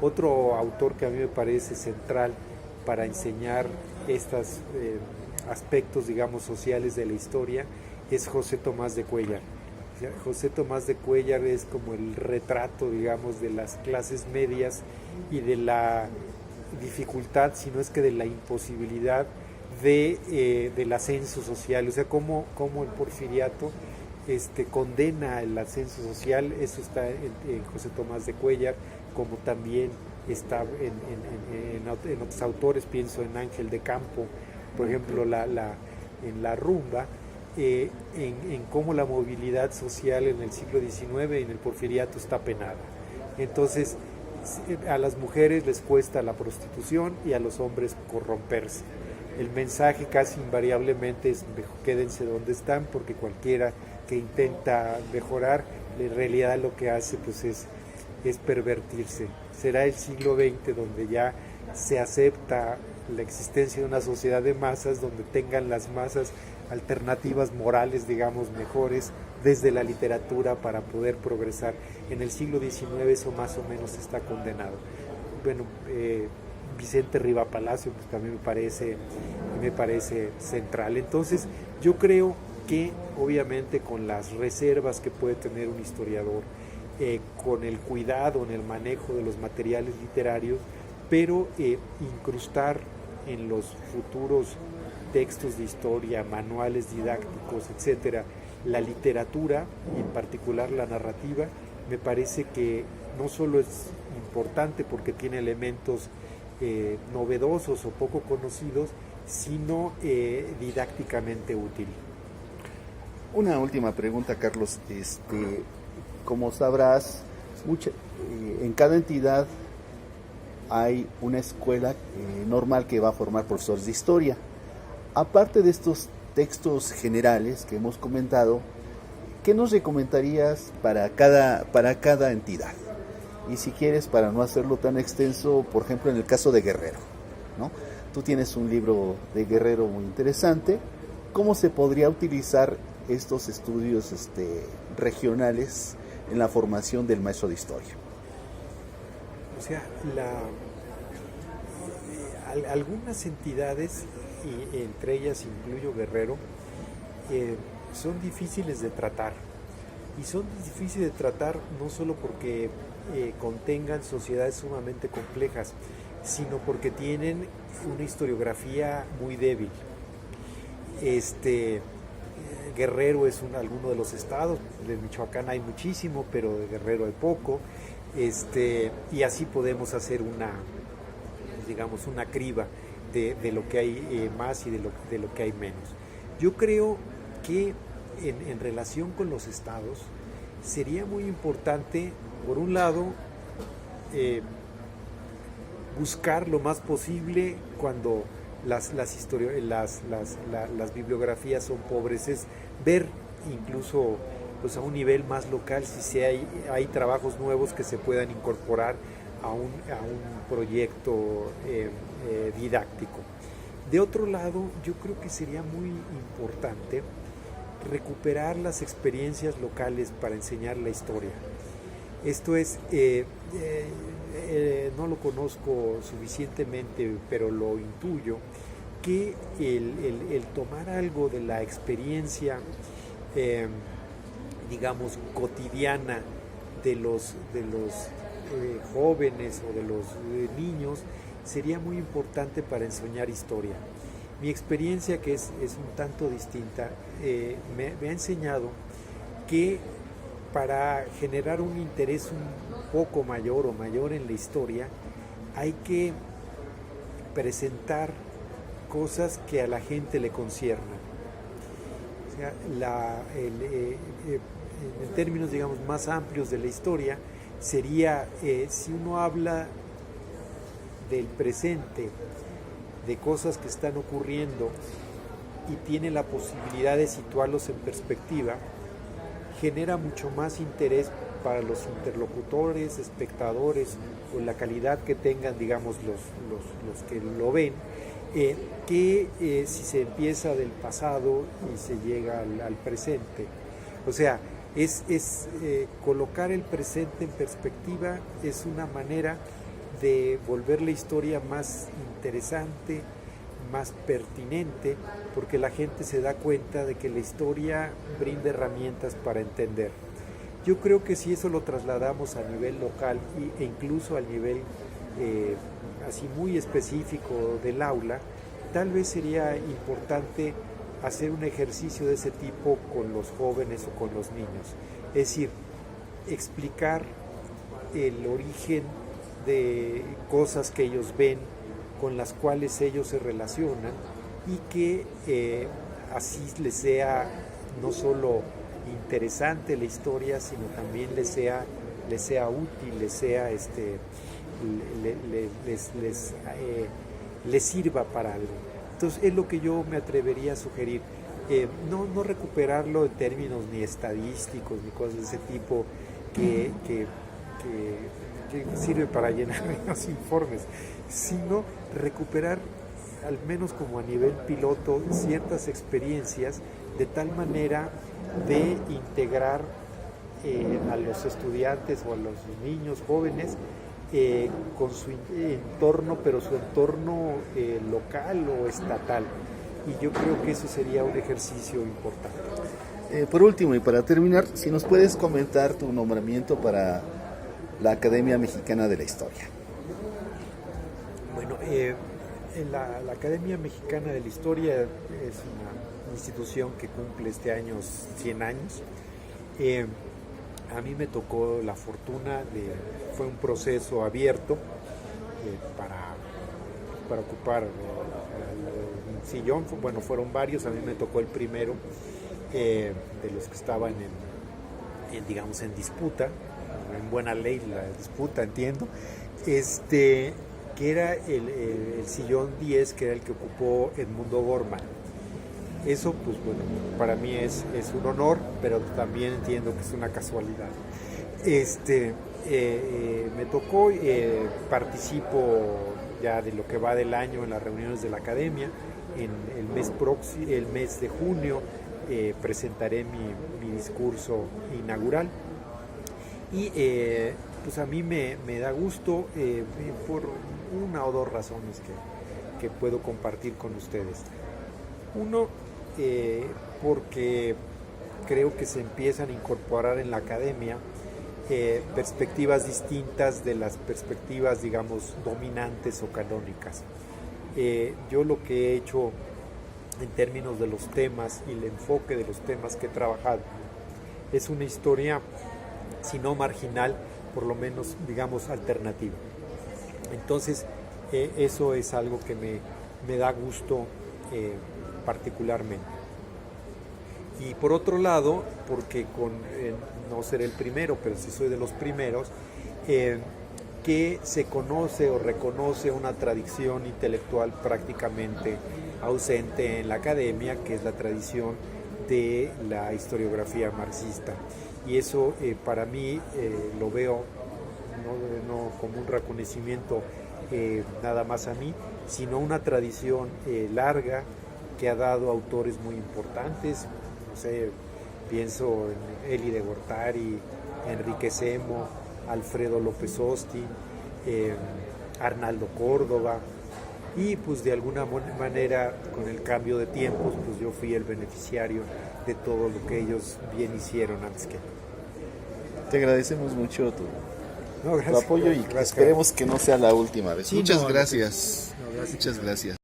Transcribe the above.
Otro autor que a mí me parece central para enseñar estos aspectos, digamos, sociales de la historia es José Tomás de Cuéllar. O sea, José Tomás de Cuéllar es como el retrato, digamos, de las clases medias y de la dificultad, si no es que de la imposibilidad del ascenso social. O sea, cómo el porfiriato condena el ascenso social. Eso está en José Tomás de Cuéllar, como también está en otros autores. Pienso en Ángel de Campo, por ejemplo, en La Rumba, en cómo la movilidad social en el siglo XIX y en el porfiriato está penada. Entonces, a las mujeres les cuesta la prostitución y a los hombres corromperse. El mensaje casi invariablemente es: quédense donde están, porque cualquiera que intenta mejorar, en realidad lo que hace pues es pervertirse. Será el siglo XX donde ya se acepta la existencia de una sociedad de masas, donde tengan las masas alternativas morales, digamos, mejores desde la literatura para poder progresar. En el siglo XIX eso más o menos está condenado. Bueno, Vicente Riva Palacio pues también me parece central. Entonces yo creo que obviamente con las reservas que puede tener un historiador, con el cuidado en el manejo de los materiales literarios, pero incrustar en los futuros textos de historia, manuales didácticos, etcétera, la literatura, y en particular la narrativa, me parece que no solo es importante porque tiene elementos novedosos o poco conocidos, sino didácticamente útil. Una última pregunta, Carlos. Como sabrás, en cada entidad hay una escuela normal que va a formar profesores de historia. Aparte de estos textos generales que hemos comentado, ¿qué nos recomendarías para cada entidad? Y si quieres, para no hacerlo tan extenso, por ejemplo, en el caso de Guerrero, ¿no? Tú tienes un libro de Guerrero muy interesante. ¿Cómo se podría utilizar estos estudios regionales en la formación del maestro de historia? O sea, algunas entidades, y entre ellas incluyo Guerrero, son difíciles de tratar. Y son difíciles de tratar no solo porque contengan sociedades sumamente complejas, sino porque tienen una historiografía muy débil. Guerrero es alguno de los estados. De Michoacán hay muchísimo, pero de Guerrero hay poco. Y así podemos hacer una criba de lo que hay más y de lo que hay menos. Yo creo que en relación con los estados sería muy importante, por un lado, buscar lo más posible cuando las bibliografías son pobres, es ver incluso pues a un nivel más local si hay trabajos nuevos que se puedan incorporar a un proyecto didáctico. De otro lado, yo creo que sería muy importante recuperar las experiencias locales para enseñar la historia. Esto es, no lo conozco suficientemente, pero lo intuyo, que el tomar algo de la experiencia, digamos, cotidiana de los jóvenes o de los niños, sería muy importante para enseñar historia. Mi experiencia, que es un tanto distinta, me ha enseñado que para generar un interés un poco mayor o mayor en la historia, hay que presentar cosas que a la gente le conciernan. O sea, en términos, digamos, más amplios de la historia, sería, si uno habla del presente, de cosas que están ocurriendo y tiene la posibilidad de situarlos en perspectiva, genera mucho más interés para los interlocutores, espectadores, o la calidad que tengan, digamos, los que lo ven, que si se empieza del pasado y se llega al presente. O sea, colocar el presente en perspectiva es una manera de volver la historia más interesante, más pertinente, porque la gente se da cuenta de que la historia brinda herramientas para entender. Yo creo que si eso lo trasladamos a nivel local e incluso al nivel así muy específico del aula, tal vez sería importante hacer un ejercicio de ese tipo con los jóvenes o con los niños. Es decir, explicar el origen de cosas que ellos ven, con las cuales ellos se relacionan, y que así les sea no solo interesante la historia, sino también les sea útil, les sirva para algo. Entonces es lo que yo me atrevería a sugerir. No recuperarlo en términos ni estadísticos ni cosas de ese tipo que sirve para llenar los informes, sino recuperar, al menos como a nivel piloto, ciertas experiencias de tal manera de integrar a los estudiantes o a los niños jóvenes con su entorno, pero su entorno local o estatal. Y yo creo que eso sería un ejercicio importante. Por último y para terminar, si nos puedes comentar tu nombramiento para la Academia Mexicana de la Historia. Bueno, la Academia Mexicana de la Historia es una institución que cumple este año 100 años. A mí me tocó la fortuna fue un proceso abierto para ocupar un sillón. Bueno, fueron varios, a mí me tocó el primero de los que estaban digamos, en disputa, en buena ley la disputa, entiendo, que era el sillón 10, que era el que ocupó Edmundo Gorman. Eso, pues bueno, para mí es un honor, pero también entiendo que es una casualidad. Me tocó, participo ya de lo que va del año en las reuniones de la Academia. En el mes de junio presentaré mi discurso inaugural. Y pues a mí me da gusto por una o dos razones que puedo compartir con ustedes. Uno, porque creo que se empiezan a incorporar en la academia perspectivas distintas de las perspectivas, digamos, dominantes o canónicas. Yo lo que he hecho en términos de los temas y el enfoque de los temas que he trabajado es una historia, si no marginal, por lo menos, digamos, alternativa. Entonces, eso es algo que me da gusto particularmente. Y por otro lado, porque no seré el primero, pero sí soy de los primeros, que se conoce o reconoce una tradición intelectual prácticamente ausente en la academia, que es la tradición de la historiografía marxista. Y eso para mí lo veo no como un reconocimiento nada más a mí, sino una tradición larga que ha dado autores muy importantes. No sé, pienso en Elie de Gortari, Enrique Semo, Alfredo López Austin, Arnaldo Córdoba, y pues de alguna manera con el cambio de tiempos pues yo fui el beneficiario de todo lo que ellos bien hicieron antes que. Te agradecemos mucho tu apoyo y gracias. Esperemos que no sea la última vez. Sí, Muchas no, gracias. No, gracias. Muchas gracias.